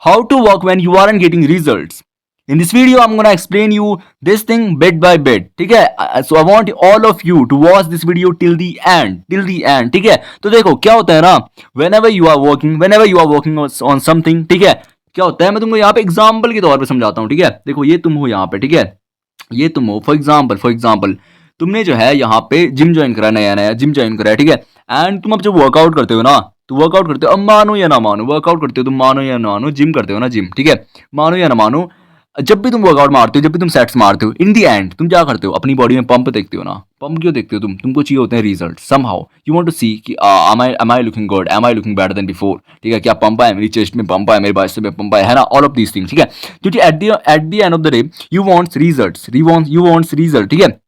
how to work when you aren't getting results. In this video, I'm gonna explain you this thing bit by bit. ठीक है? So I want all of you to watch this video till the end. ठीक है? तो देखो क्या होता है ना, whenever you are working on something, ठीक है? क्या होता है, मैं तुमको यहाँ पे एग्जाम्पल के तौर पे समझाता हूँ. ठीक है? देखो ये तुम हो यहाँ पे, ठीक है? ये तुम हो, फॉर एग्जाम्पल तुमने जो है यहाँ पे जिम ज्वाइन करा, नया जिम ज्वाइन करा है. ठीक है? एंड तुम अब जब वर्कआउट करते हो ना, तो वर्कआउट करते हो, अब मानो या ना मानो, वर्कआउट करते हो तुम, मानो या ना मानो, जिम करते हो ना, जिम. ठीक है? मानो या ना मानो, जब भी तुम वर्कआउट मारते हो, जब भी तुम सेट्स मारते हो, इन दी एंड तुम क्या करते हो, अपनी बॉडी में पंप देखते हो ना. पंप क्यों देखते हो तुमको चाहिए होते हैं result. Somehow you want to see कि am I looking good, am I looking better than before. ठीक है? क्या पंप है, मेरी चेस्ट में पंप है, मेरे बाइसेप में पंप है ना, ऑल ऑफ दीज थिंग्स. ठीक है? क्योंकि at the end of the day you wants result. ठीक है?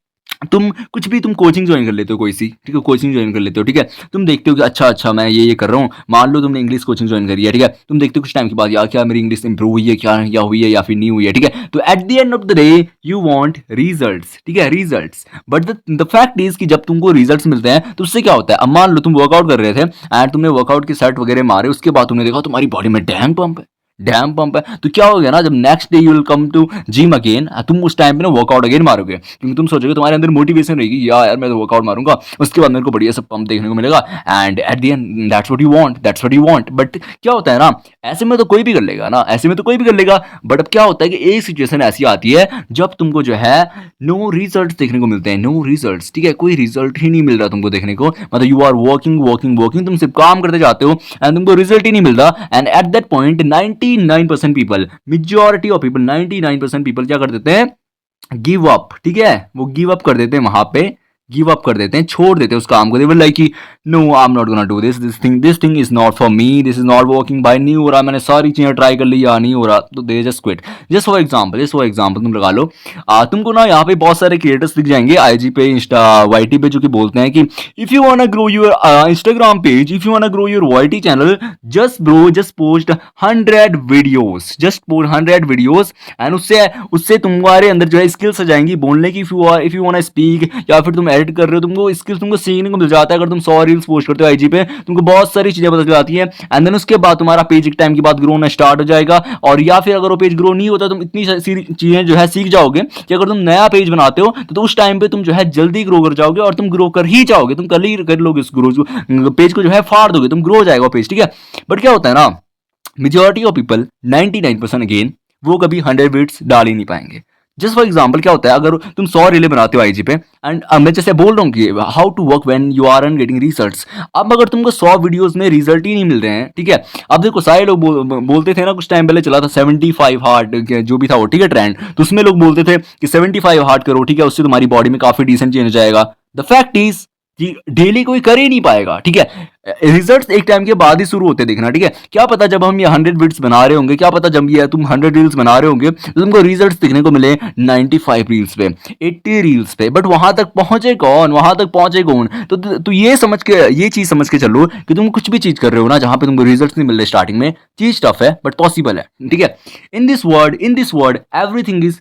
तुम कुछ भी, तुम कोचिंग ज्वाइन कर लेते हो कोई सी, ठीक है? कोचिंग ज्वाइन कर लेते हो. ठीक है? तुम देखते हो कि अच्छा मैं ये कर रहा हूँ. मान लो तुमने इंग्लिश कोचिंग ज्वाइन करी है. ठीक है? तुम देखते हो कुछ टाइम के बाद, यार क्या मेरी इंग्लिश इंप्रूव हुई है, क्या या हुई है या फिर नहीं हुई है. ठीक है? तो at the end of the day you want results. ठीक है? Results. But the fact is कि जब तुमको रिजल्ट्स मिलते हैं तो उससे क्या होता है, अब मान लो तुम वर्कआउट कर रहे थे एंड तुमने वर्कआउट के सेट वगैरह मारे, उसके बाद तुमने देखा तुम्हारी बॉडी में डैम पंप है. तो क्या हो गया ना, जब next day you will come to gym again, तुम उस टाइम पे ना वर्कआउट अगेन मारोगे, क्योंकि तुम सोचोगे, तुम्हारे अंदर मोटिवेशन रहेगी, यार मैं तो वर्कआउट मारूंगा, उसके बाद मेरे को बढ़िया सब पंप देखने को मिलेगा, and at the end that's what you want. But क्या होता है ना, ऐसे में तो कोई भी कर लेगा. बट अब क्या होता है कि एक सिचुएशन ऐसी आती है जब तुमको जो है नो रिजल्ट देखने को मिलते हैं, नो रिजल्ट. ठीक है? कोई रिजल्ट ही नहीं मिल रहा तुमको देखने को, मतलब यू आर वर्किंग, तुम सिर्फ काम करते जाते हो एंड तुमको रिजल्ट ही नहीं मिल रहा. And at that point 99% people, majority of people, 99% people क्या कर देते हैं, गिव अप. ठीक है? वो गिव अप कर देते हैं, वहां पे गिव अप कर देते हैं, छोड़ देते हैं उस काम को. दे विल लाइक कि no I am not gonna do this thing is not for me, this is not working, भाई नहीं हो रहा, मैंने सारी चीजें ट्राई कर ली, या नहीं हो रहा, तो they just quit. Just for example तुम लगा लो, तुमको ना यहाँ पे बहुत सारे क्रिएटर्स दिख जाएंगे आईजी पे, इंस्टा वाईटी पे, जो कि बोलते हैं कि if you want grow your Instagram page, if you want grow your YT channel, just post 100 videos and उससे तुम्हारे अंदर जो है स्किल्स आ जाएंगी बोलने की. इफ यू वांट स्पीक, या फिर तुम एडिट कर रहे हो, तुमको स्किल्स तुमको सीखने को मिल जाता है. अगर तुम 100 रील्स पोस्ट करते हो आईजी पे, तुमको बहुत सारी चीजें पता चल जाती है. एंड देन उसके बाद तुम्हारा पेज एक टाइम के बाद ग्रो होना स्टार्ट हो जाएगा. और या फिर अगर वो पेज ग्रो नहीं होता, तुम इतनी सारी चीजें जो है सीख जाओगे कि अगर तुम नया पेज बनाते हो तो उस टाइम पे तुम जो है जल्दी ग्रो कर जाओगे, और तुम ग्रो कर ही जाओगे, तुम कर ही कर लोगे, उस ग्रो पेज को जो है फाड़ दोगे, तुम ग्रो हो जाएगा पेज. ठीक है? बट क्या होता है ना, मेजॉरिटी ऑफ पीपल, 99% अगेन, वो कभी 100 वीडियोस डाल ही नहीं पाएंगे. जस्ट फॉर एग्जाम्पल क्या होता है, अगर तुम 100 रीलें बनाते हो आईजी पे, एंड मैं जैसे बोल रहा हूँ कि how to work when you are and getting results. अब अगर तुमको 100 वीडियोस में रिजल्ट ही नहीं मिल रहे हैं, ठीक है? अब देखो सारे लोग बोलते थे ना, कुछ टाइम पहले चला था 75 हार्ड, जो भी था वो, ठीक है, ट्रेंड, तो उसमें लोग बोलते थे कि 75 हार्ड करो, ठीक है, उससे तुम्हारी बॉडी में काफी डिसेंट चेंज हो जाएगा. द फैक्ट इज कि डेली कोई कर ही नहीं पाएगा. ठीक है? रिजल्ट्स एक टाइम के बाद ही शुरू होते दिखना. ठीक है? क्या पता जब हम ये 100 वीडियोस बना रहे होंगे, क्या पता जब ये तुम 100 रील्स बना रहे होंगे तो तुमको रिजल्ट्स दिखने को मिले 95 रील्स पे, 80 रील्स पे. बट वहां तक पहुंचे कौन? तो ये चीज समझ के चलो कि तुम कुछ भी चीज कर रहे हो ना, जहां पे तुमको रिजल्ट्स नहीं मिल रहे स्टार्टिंग में, चीज टफ है बट पॉसिबल है. ठीक है? In this word everything is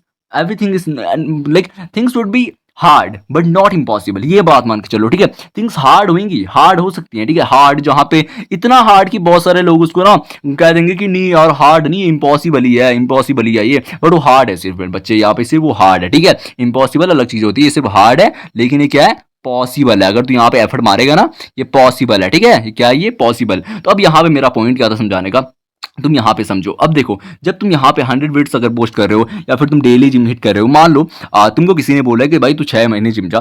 like, things would be hard but not impossible. ये बात मान के चलो. ठीक है? थिंग्स हार्ड होंगी, हार्ड हो सकती हैं. ठीक है? हार्ड जहां पे इतना हार्ड कि बहुत सारे लोग उसको ना कह देंगे कि नहीं यार हार्ड नहीं, इम्पॉसिबल ही है ये, बट वो हार्ड है. सिर्फ बच्चे यहाँ पे सिर्फ वो हार्ड है. ठीक है? इम्पॉसिबल अलग चीज होती है, ये सिर्फ हार्ड है, लेकिन ये क्या है, पॉसिबल है. अगर तू यहाँ पे एफर्ट मारेगा ना, ये पॉसिबल है. ठीक है? ये क्या है, ये पॉसिबल. तो अब यहाँ पे मेरा पॉइंट क्या था समझाने का, तुम यहाँ पे समझो. अब देखो, जब तुम यहाँ पे 100 वीडियोस अगर पोस्ट कर रहे हो, या फिर तुम डेली जिम हिट कर रहे हो, मान लो तुमको किसी ने बोला कि भाई तू 6 महीने जिम जा,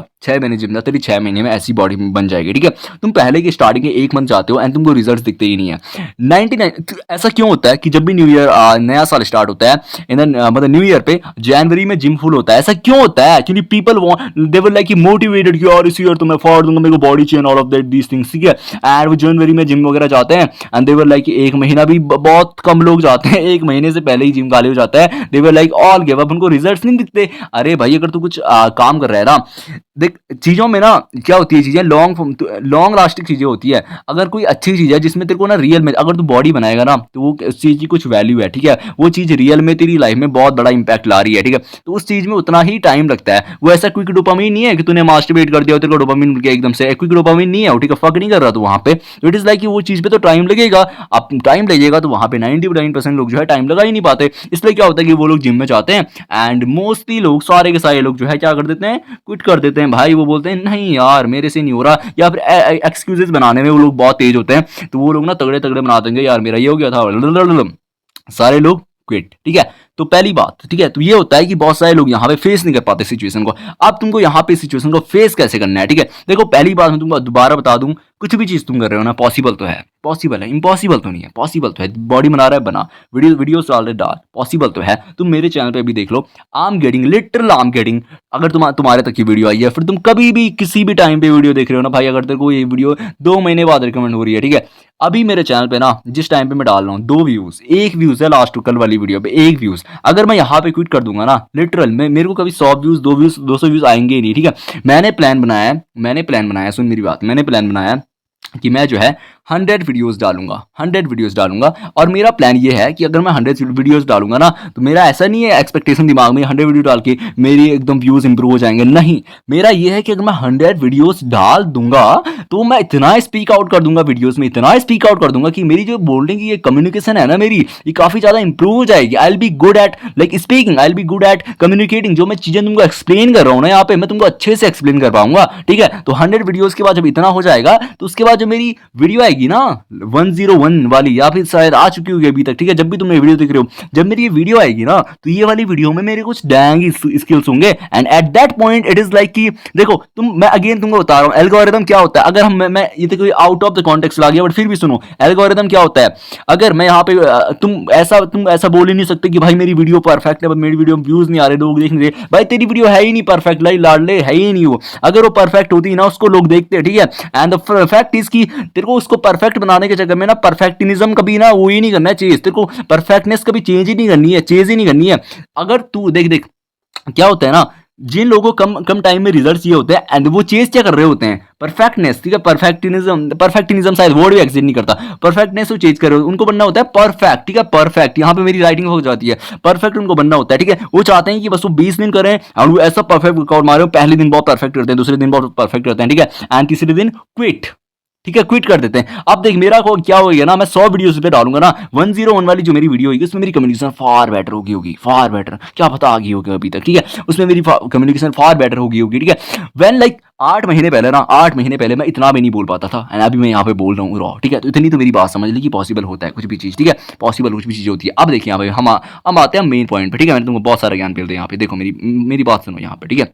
तेरी 6 महीने में ऐसी बॉडी बन जाएगी. ठीक है? तुम पहले की स्टार्टिंग के 1 मंथ जाते हो एंड तुमको रिजल्ट दिखते ही नहीं है. 99 ऐसा क्यों होता है कि जब भी न्यू ईयर, नया साल स्टार्ट होता है, मतलब न्यू ईयर पे जनवरी में जिम फुल होता है. ऐसा क्यों होता है? क्योंकि people they were like motivated कि यार इस ईयर तो मैं फाड़ दूंगा, मेरे को body chain, all of that these things. ठीक है? एंड वो जनवरी में जिम वगैरह जाते हैं एंड दे वर लाइक एक महीना भी बहुत कम लोग जाते हैं, 1 महीने से पहले ही जिम खाली हो जाता है. They were like all give up, उनको रिजल्ट्स नहीं दिखते. अरे भाई अगर तू कुछ काम कर रहा है ना, देख चीज़ों में ना क्या होती है, चीज़ें लॉन्ग लास्टिंग चीज़ें होती है। अगर कोई अच्छी चीज़ है जिसमें तेरे को ना रियल में अगर तू बॉडी बनाएगा ना तो वो उस चीज़ की कुछ वैल्यू है, ठीक है। वो चीज़ रियल में तेरी लाइफ में बहुत बड़ा इंपैक्ट ला रही है, ठीक है। तो उस चीज़ में उतना ही टाइम लगता है। वो ऐसा क्विक डोपामिन नहीं है कि तूने मास्टरबेट कर दिया और तेरे को डोपामिन मिल गया एकदम से। क्विक डोपामिन नहीं है वो, ठीक है। फक नहीं कर रहा तू वहाँ पे। तो इट इज़ लाइक कि वो चीज़ पे तो टाइम लगेगा। अब टाइम लगेगा तो वहाँ पे 99% लोग जो है टाइम लगा ही नहीं पाते। इसलिए क्या होता है कि वो लोग जिम में जाते हैं एंड मोस्टली लोग, सारे के सारे लोग जो है क्या कर देते हैं, क्विट कर देते हैं भाई। वो बोलते हैं नहीं यार मेरे से नहीं हो रहा, या फिर एक्सक्यूजेस बनाने में वो लोग बहुत तेज होते हैं। तो वो लोग ना तगड़े तगड़े बना देंगे, यार मेरा ये हो गया था, सारे लोग क्विट, ठीक है। तो पहली बात, ठीक है, तो ये होता है कि बहुत सारे लोग यहाँ पे फेस नहीं कर पाते सिचुएशन को। अब तुमको यहाँ पे सिचुएशन को फेस कैसे करना है, ठीक है। देखो पहली बात मैं तुमको दोबारा बता दूं, कुछ भी चीज तुम कर रहे हो ना, पॉसिबल तो है, पॉसिबल है, इम्पॉसिबल तो नहीं है, पॉसिबल तो है। बॉडी बना रहा है बना, वीडियोस डाल रहे डाल, पॉसिबल तो है। तुम मेरे चैनल पे भी देख लो, आई एम गेटिंग, अगर तुम्हारे तक की वीडियो आई है, फिर तुम कभी भी किसी भी टाइम पे वीडियो देख रहे हो ना भाई, अगर तेरे को ये वीडियो 2 महीने बाद रिकमेंड हो रही है, ठीक है। अभी मेरे चैनल पे ना जिस टाइम पे मैं डाल रहा हूँ 2 व्यूज, 1 व्यूज है लास्ट कल वाली वीडियो पे, 1 व्यूज। अगर मैं यहाँ पे क्विट कर दूंगा ना, लिटरल में मेरे को कभी 100 व्यूज, 2 व्यूज, 200 व्यूज आएंगे ही नहीं, ठीक है। मैंने प्लान बनाया, सुन मेरी बात, मैंने प्लान बनाया कि मैं जो है 100 वीडियोस डालूंगा, 100 वीडियोस डालूंगा। और मेरा प्लान ये है कि अगर मैं 100 वीडियोस डालूंगा ना, तो मेरा ऐसा नहीं है एक्सपेक्टेशन दिमाग में 100 वीडियो डाल के मेरी एकदम व्यूज इंप्रूव हो जाएंगे, नहीं। मेरा ये है कि अगर मैं 100 वीडियोस डाल दूंगा तो मैं इतना स्पीक आउट कर दूंगा वीडियोस में, इतना स्पीक आउट कर दूंगा कि मेरी जो बोलने की ये कम्युनिकेशन है ना मेरी, ये काफी ज्यादा इंप्रूव हो जाएगी। आई will be good at like speaking, I will be good at communicating. जो मैं चीजें तुमको एक्सप्लेन कर रहा हूँ ना यहाँ पे, मैं तुमको अच्छे से एक्सप्लेन कर पाऊंगा, ठीक है। तो 100 वीडियोस के बाद जब इतना हो जाएगा, तो उसके बाद जो मेरी वीडियो आएगी ना 101 वाली, या फिर शायद आ चुकी होगी अभी तक, ठीक है। जब भी तुम वीडियो देख रहे हो, जब मेरी ये वीडियो आएगी ना, तो ये वाली वीडियो में मेरे कुछ डैंग स्किल्स होंगे। And at that point it is like कि देखो मैं अगेन तुमको बता रहा हूँ एल्गोरिदम क्या होता है। अगर मैं ये देखो आउट ऑफ द कॉन्टेक्स्ट ला गया, बट फिर भी सुनो एल्गोरिदम क्या होता है। अगर मैं यहाँ पे तुम ऐसा बोल ही नहीं सकते कि भाई मेरी वीडियो परफेक्ट है, मेरी वीडियो में व्यूज नहीं आ रहे, लोग देख नहीं रहे। भाई तेरी वीडियो है ही नहीं परफेक्ट, लाई लाडले है ही नहीं वो। अगर वो परफेक्ट होती ना, उसको लोग देखते हैं, ठीक है। एंड द फैक्ट इज की तेरे को उसको परफेक्ट बनाने के चक्कर में ना परफेक्टिनिज्म कभी ना वो ही नहीं करना है, चेज, तेरे को परफेक्टनेस कभी चेंज ही नहीं करनी है, चेज ही नहीं करनी है। अगर तू देख देख क्या होता है ना, जिन लोगों को कम कम टाइम में रिजल्ट चाहिए होते हैं, एंड वो चेज क्या कर रहे होते हैं, परफेक्टनेस, ठीक है। परफेक्टिनिज्म शायद वर्ड भी एग्जिस्ट नहीं करता, परफेक्टनेस वो चेंज कर रहे हो, उनको बनना होता है परफेक्ट, ठीक है। परफेक्ट यहाँ पे मेरी राइटिंग हो जाती है, परफेक्ट उनको बनना होता है, ठीक है। वो चाहते हैं कि बस वो 20 दिन करें और वो ऐसा परफेक्ट वर्कआउट मारे, पहले दिन बहुत परफेक्ट करते हैं, दूसरे दिन बहुत परफेक्ट करते हैं, ठीक है। एंड तीसरे दिन क्विट, ठीक है, क्विट कर देते हैं। अब देख मेरा को क्या होगा ना, मैं 100 वीडियोस पे डालूंगा ना, 101 वाली जो मेरी वीडियो होगी उसमें मेरी कम्युनिकेशन फार बेटर होगी, फार बेटर, क्या पता आगे होगी अभी तक, ठीक है। उसमें मेरी कम्युनिकेशन फार बेटर होगी, ठीक है। व्हेन लाइक 8 महीने पहले ना, 8 महीने पहले मैं इतना भी नहीं बोल पाता था, एंड अभी मैं यहाँ पे बोल रहा हूँ रॉ, ठीक है। तो इतनी तो मेरी बात समझ ली कि पॉसिबल होता है कुछ भी चीज़, ठीक है। पॉसिबल कुछ भी चीज़ होती है। अब देखिए यहाँ पे हम आते हैं मेन पॉइंट पे, ठीक है। मैंने तुमको बहुत सारा ज्ञान दे दिया यहाँ पे, देखो मेरी बात सुनो यहाँ पे, ठीक है।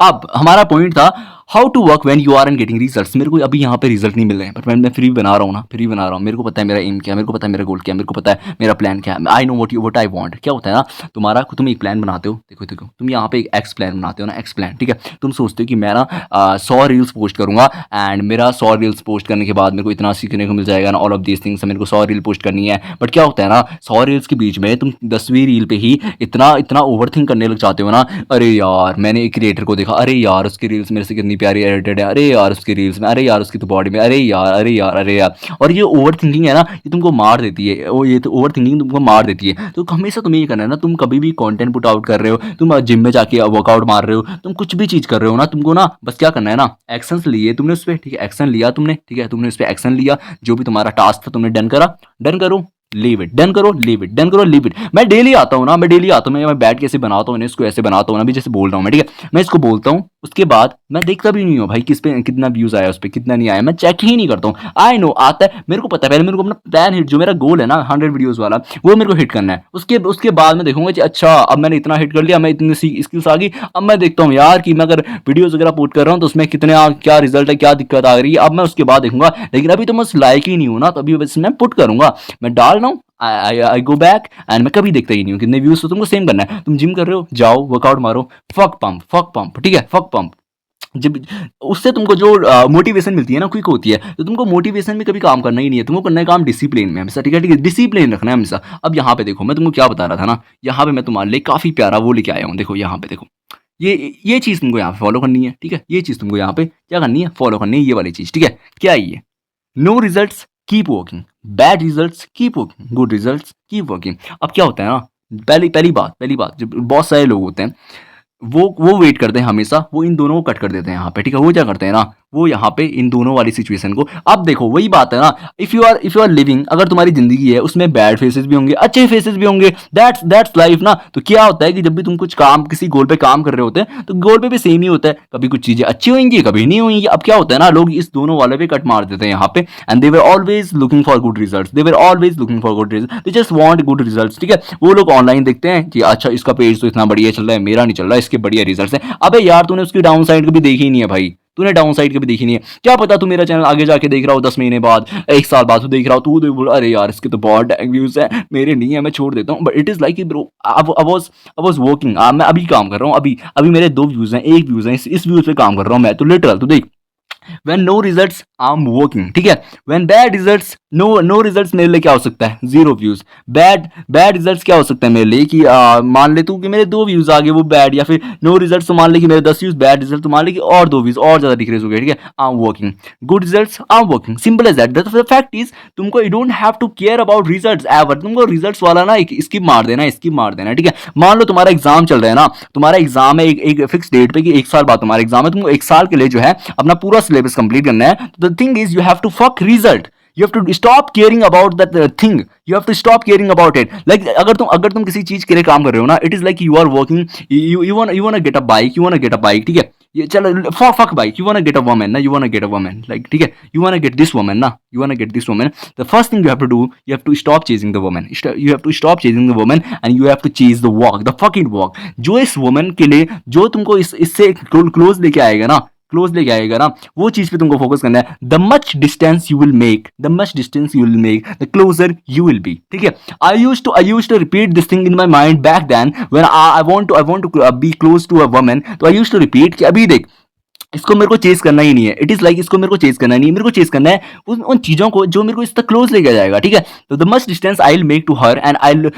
अब हमारा पॉइंट था how to work when you are and getting results. मेरे को अभी यहाँ पे रिजल्ट नहीं मिल रहे हैं, बट मैं फ्री बना रहा हूँ ना, फ्री बना रहा हूँ। मेरे को पता है मेरा एम क्या है, मेरे को पता है मेरा गोल क्या है, मेरे को पता है मेरा प्लान क्या है। I know what I want. क्या होता है ना, तुम एक प्लान बनाते हो, देखो तुम यहाँ पे एक एक्स प्लान बनाते हो ना, एक्स प्लान, ठीक है। तुम सोचते हो कि मैं ना 100 रील्स पोस्ट करूंगा, एंड मेरा 100 रील्स पोस्ट करने के बाद मेरे को इतना सीखने को मिल जाएगा ना, ऑल ऑफ दीज थिंग्स, मेरे को 100 रील पोस्ट करनी है। बट क्या होता है ना, 100 रील्स के बीच में तुम 10वीं रील पे ही इतना ओवर थिंक करने लग जाते हो ना, अरे यार मैंने एक क्रिएटर को देखा, अरे यार उसकी रील्स मेरे से कितनी प्यारी एडिटेड है, अरे यार उसकी रील्स में, अरे यार उसकी तो बॉडी में, अरे यार अरे यार अरे यार। और ये ओवर थिंकिंग है ना, ये तुमको मार देती है, ये तो ओवर थिंकिंग तुमको मार देती है। तो हमेशा तुम्हें ये करना है ना, तुम कभी भी कंटेंट पुट आउट कर रहे हो, तुम जिम में जाके वर्कआउट मार रहे हो, तुम कुछ भी चीज़ कर रहे हो ना, तुमको ना बस क्या करना है ना, एक्शंस लिए तुमने उस पर, ठीक है। एक्शन लिया तुमने, ठीक है, तुमने उस पर एक्शन लिया, जो भी तुम्हारा टास्क था तुमने डन करा, डन करो लीव इट, डन करो लीव इट, डन करो लीव इट। मैं डेली आता हूँ ना, मैं डेली आता हूँ, मैं बैठ के ऐसे बनाता हूँ, इसको ऐसे बनाता हूँ ना, अभी जैसे बोल रहा हूँ मैं, ठीक है। मैं इसको बोलता हूँ, उसके बाद मैं देखता भी नहीं हूँ भाई किस पे कितना व्यूज आया, उस पर कितना नहीं आया, मैं चेक ही नहीं करता हूँ। आई नो आता है, मेरे को पता है, पहले मेरे को अपना प्लान हिट, जो मेरा गोल है ना 100 वीडियोज वाला, वो मेरे को हिट करना है। उसके बाद मैं देखूंगा कि अच्छा अब मैंने इतना हिट कर लिया, मैं इतनी स्किल्स आ गई, अब मैं देखता हूँ यार कि मैं अगर वीडियोज वगैरह पोस्ट कर रहा हूँ तो उसमें कितने क्या रिजल्ट है, क्या दिक्कत आ रही है, अब मैं उसके बाद देखूंगा। लेकिन अभी तो मैं उस लायक ही नहीं हूँ ना, तो अभी बस मैं पुट करूंगा, मैं डाल रहा हूँ, आई गो बैक, एंड मैं कभी देखता ही नहीं हूँ कितने व्यूज। तो तुमको सेम करना है, तुम जिम कर रहे हो, जाओ वर्कआउट मारो, फक पंप, ठीक है, फक पंप। जब उससे तुमको जो मोटिवेशन मिलती है ना, क्विक होती है। तो तुमको मोटिवेशन में कभी काम करना ही नहीं है, तुमको करना है काम डिसिप्लिन में हमेशा, ठीक है, ठीक है, डिसिप्लिन रखना है हमेशा। अब यहाँ पे देखो मैं तुमको क्या बता रहा था ना, यहाँ पे मैं तुम्हारे लिए काफी प्यारा वो लेके आया हूँ, देखो यहाँ पे देखो, ये चीज़ तुमको यहाँ पे फॉलो करनी है, ठीक है, ये चीज़ तुमको यहाँ पे क्या करनी है, फॉलो करनी है, ये वाली चीज़, ठीक है। क्या है ये? No results keep working, bad results keep working, good results keep working. अब क्या होता है ना, पहली बात जब बहुत सारे लोग होते हैं, वो वेट करते हैं हमेशा, वो इन दोनों को कट कर देते हैं यहाँ पे, ठीक है। वो क्या करते हैं ना, वो यहाँ पे इन दोनों वाली सिचुएशन को, अब देखो वही बात है ना, इफ यू आर लिविंग, अगर तुम्हारी जिंदगी है उसमें बैड फेसेस भी होंगे, अच्छे फेसेस भी होंगे, दैट्स लाइफ ना। तो क्या होता है कि जब भी तुम कुछ काम, किसी गोल पे काम कर रहे होते हैं, तो गोल पे भी सेम ही होता है, कभी कुछ चीजें अच्छी होंगी, कभी नहीं होंगी। अब क्या होता है ना, लोग इस दोनों वाले पे कट मार देते हैं यहाँ पे, and they were always looking for good results, they were always looking for good results, they just want good results, ठीक है। वो लोग ऑनलाइन देखते हैं कि अच्छा इसका पेज तो इतना बढ़िया चल रहा है, मेरा नहीं चल रहा, इसके बढ़िया रिजल्ट्स हैं। अबे यार, तूने उसकी डाउन साइड कभी देखी नहीं है भाई, तूने डाउन साइड कभी देखी नहीं है। क्या पता तू मेरा चैनल आगे जाके देख रहा हो, 10 महीने बाद, 1 साल बाद तू देख रहा हो, तू बोल अरे यार इसके तो बहुत व्यूज है, मेरे नहीं है, मैं छोड़ देता हूँ। But it is like bro, I was working, मैं अभी काम कर रहा हूँ, अभी अभी मेरे 2 व्यूज हैं, 1 व्यूज है, इस व्यूज पे काम कर रहा हूँ मैं, तो लिटरल तो देख, when no results I'm working, ठीक है। when bad results, no results मेरे लिए क्या हो सकता है, 0 व्यूज। बैड रिजल्ट्स क्या हो सकता है मेरे लिए कि मान ले तू कि मेरे 2 व्यूज आ गए वो बैड, या फिर नो रिजल्ट्स तो मान ले कि मेरे 10 व्यूज, बैड रिजल्ट तो मान ले कि और 2 व्यूज और ज्यादा डिक्रीज हो गए, ठीक है। I am working, good results I am working, simple as that. The fact is तुमको you don't have to care about results ever, तुमको रिजल्ट्स वाला ना एक स्किप मार देना, ठीक है। मान लो तुम्हारा एग्जाम चल रहा है ना, तुम्हारा एग्जाम है एक फिक्स डेट पे कि 1 साल बाद तुम्हारा एग्जाम है, तुमको 1 साल के लिए जो है अपना पूरा सिलेबस कंप्लीट करना है। The thing is you have to fuck result, you have to stop caring about that thing, you have to stop caring about it, like अगर तुम किसी चीज के लिए काम कर रहे हो ना, it is like you are working, you wanna get a bike, ठीक है। ये चलो fuck bike, you wanna get a woman ना, you wanna get a woman, like ठीक है, you wanna get this woman ना, you wanna get this woman, the first thing you have to do, you have to stop chasing the woman, you have to stop chasing the woman and you have to chase the walk, the fucking walk, जो इस woman के लिए, जो तुमको इससे close लेके आएगा ना, वो चीज पे तुमको फोकस करना है। The much distance you will make, the closer you will be, ठीक है। I used to repeat this thing in my mind back then when I want to be close to a woman, तो I used to repeat कि अभी देख, इसको मेरे को chess करना ही नहीं है, इट इज लाइक इसको मेरे को चेस करना नहीं है, मेरे को चेस करना है उन चीजों को जो मेरे को इस तक क्लोज लेके जाएगा, ठीक है। तो the much distance I will make to her and I will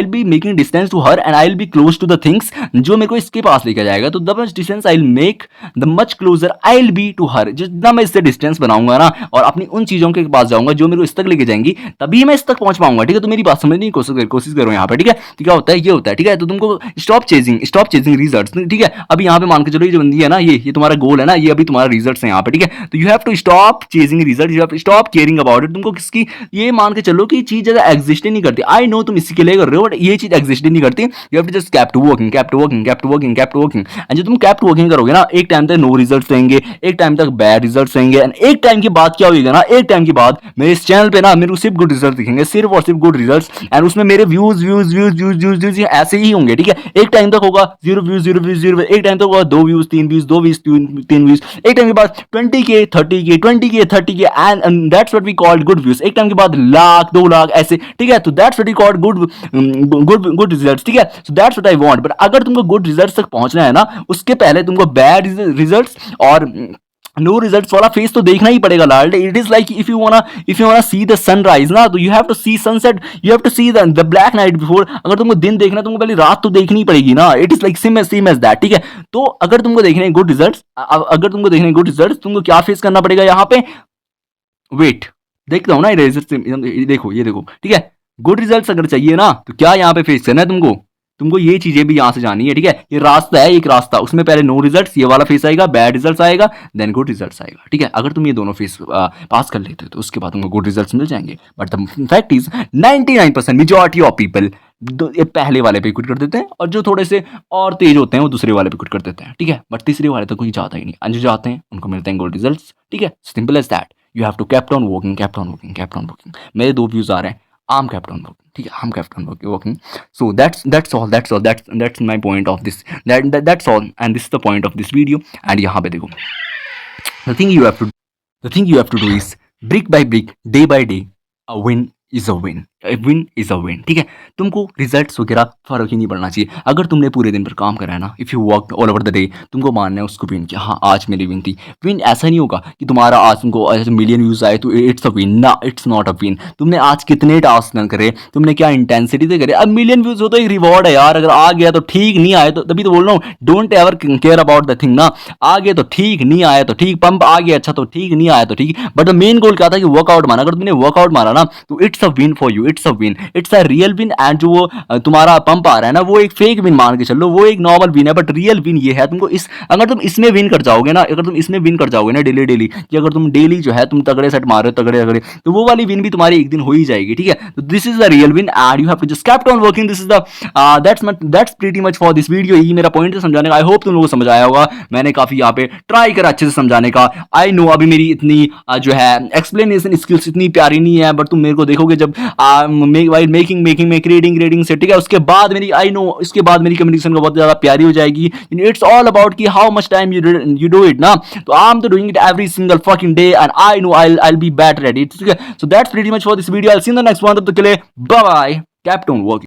be making distance to her and I will be close to the things जो मेरे को इसके पास लेके जाएगा। तो the much distance I will make, the much closer I will be to her, जितना मैं इससे डिस्टेंस बनाऊंगा ना और अपनी उन चीजों के पास जाऊंगा जो मेरे को इस तक लेके जाएंगी, तभी मैं इस तक पहुंच पाऊंगा, ठीक है। तो मेरी बात समझने की कोशिश करो यहाँ पे, ठीक है। तो क्या होता है, ये होता है, ठीक है। तो तुमको स्टॉप चेजिंग रिजल्ट्स, ठीक है। अभी यहाँ पे मान के चलो ये जो बंदी है ना, ये तुम्हारा गोल है ना, ये अभी तुम्हारा रिजल्ट्स है यहाँ पे, ठीक है। तो you have to stop chasing result, you have to stop caring about it. तुमको किसकी, ये मान के चलो कि ये चीज ज्यादा एग्जिस्ट ही नहीं करती। आई नो तुम इसी के लिए कर रहे हो, बट ये चीज एग्जिस्ट ही नहीं करती। You have to just keep to working and जो तुम कीप टू वर्किंग करोगे ना, एक टाइम तक नो रिजल्ट्स रहेंगे, एक टाइम तक बैड रिजल्ट्स रहेंगे, एंड एक टाइम के बाद क्या होगा ना, एक टाइम के बाद मेरे इस चैनल पे ना मेरे को सिर्फ गुड रिजल्ट दिखेंगे, सिर्फ और सिर्फ गुड रिजल्ट्स, एंड उसमें मेरे व्यूज ऐसे ही होंगे, ठीक है। एक टाइम तक होगा 0 व्यूज, एक टाइम तक होगा 2 व्यूज 3 व्यूज, एक टाइम के बाद 20K 30K and that's what we called good views. एक टाइम के बाद लाख 2 लाख ऐसे, ठीक है। तो that's what we called good results, ठीक है। So that's what I want. But अगर तुमको गुड रिजल्ट्स तक पहुंचना है ना, उसके पहले तुमको बैड रिजल्ट्स और नो रिजल्ट्स वाला फेस तो देखना ही पड़ेगा लाल। It is like if you wanna see the sunrise ना, तो you have to see sunset, you have to see the black night before. अगर तुमको दिन देखना, तुमको पहले रात तो देखनी पड़ेगी ना। It is like same as that, ठीक है। तो अगर तुमको देखने हैं गुड रिजल्ट्स, तुमको क्या फेस करना पड़ेगा यहाँ पे, वेट, देखता हूँ ना ये देखो, ठीक है। गुड रिजल्ट्स अगर चाहिए ना, तो क्या यहाँ पे फेस करना है तुमको ये चीजें भी यहाँ से जानी है, ठीक है। ये रास्ता है, एक रास्ता, उसमें पहले नो रिजल्ट्स ये वाला फेस आएगा, बैड रिजल्ट्स आएगा, देन गुड रिजल्ट्स आएगा, ठीक है। अगर तुम ये दोनों फेस पास कर लेते हो तो उसके बाद तुमको गुड रिजल्ट्स मिल जाएंगे। But the fact is 99% majority of people ये पहले वाले पे क्विट कर देते हैं, और जो थोड़े से और तेज होते हैं वो दूसरे वाले पे क्विट कर देते हैं, ठीक है। बट तीसरे वाले तो कोई जाता ही नहीं, जो जाते हैं उनको मिलते हैं गुड रिजल्ट्स, ठीक है। Simple as that. You have to kept on working। मेरे 2 व्यूज आ रहे हैं, I'm kept on working, ठीक है। I'm kept on working। So that's all, that's my point of this, that's all, and this is the point of this video। and यहाँ पे देखो, the thing you have to do is brick by brick, day by day, a win is a win, win is a win, ठीक है। तुमको results वगैरह फर्क ही नहीं पड़ना चाहिए। अगर तुमने पूरे दिन पर काम करा है ना, if you work all over the day, तुमको मानना है उसको विन किया, हाँ आज मेरी विन थी। विन ऐसा नहीं होगा कि तुम्हारा आज तुमको ऐसे मिलियन व्यूज आए तो इट्स अ विन, ना इट्स नॉट अ विन। तुमने आज कितने टास्क न करे, तुमने क्या इंटेंसिटी से करे। अब मिलियन व्यूज हो तो एक रिवॉर्ड है यार, अगर आ गया तो ठीक, नहीं आए तो, तभी तो बोल रहा हूँ don't ever care about the thing ना। आ गया तो ठीक, नहीं आया तो ठीक, पंप आ गया अच्छा तो ठीक, नहीं आया तो ठीक, बट द मेन गोल क्या था कि वर्कआउट मारा। अगर तुमने वर्कआउट मारा ना तो it's a win for you, it's a win, it's a real win. And जो वो तुम्हारा पंप आ रहा है ना, वो एक फेक विन मान के चल लो, वो एक नॉर्मल विन है, बट रियल विन ये है तुमको इस, अगर तुम इसमें विन कर जाओगे ना, अगर तुम इसमें विन कर जाओगे ना डेली डेली, कि अगर तुम डेली जो है तुम तगड़े सेट मार रहे हो, तगड़े तगड़े, तो वो वाली विन भी तुम्हारी एक दिन हो ही जाएगी, ठीक है। तो this is the real win and you have to just keep on working. This is the that's pretty much for this video. यही मेरा पॉइंट है समझाने का। आई होप तुम लोगों को समझ आया होगा। मैंने काफी यहाँ पे ट्राई करा अच्छे से समझाने का। आई नो अभी मेरी इतनी जो है एक्सप्लेनेशन स्किल्स इतनी प्यारी नहीं है, बट तुम मेरे को देखोगे जब मेकिंग मेकिंग में क्रिएटिंग से, ठीक है, उसके बाद मेरी, आई नो इसके बाद मेरी कम्युनिकेशन को बहुत ज्यादा प्यारी हो जाएगी। इट्स ऑल अबाउट कि how much time you do it ना। तो आई एम तो doing it every single fucking day and I know I be better at it, ठीक है। So that's pretty much for this video. I will see you in the next one. तब तक के लिए bye bye, keep on working.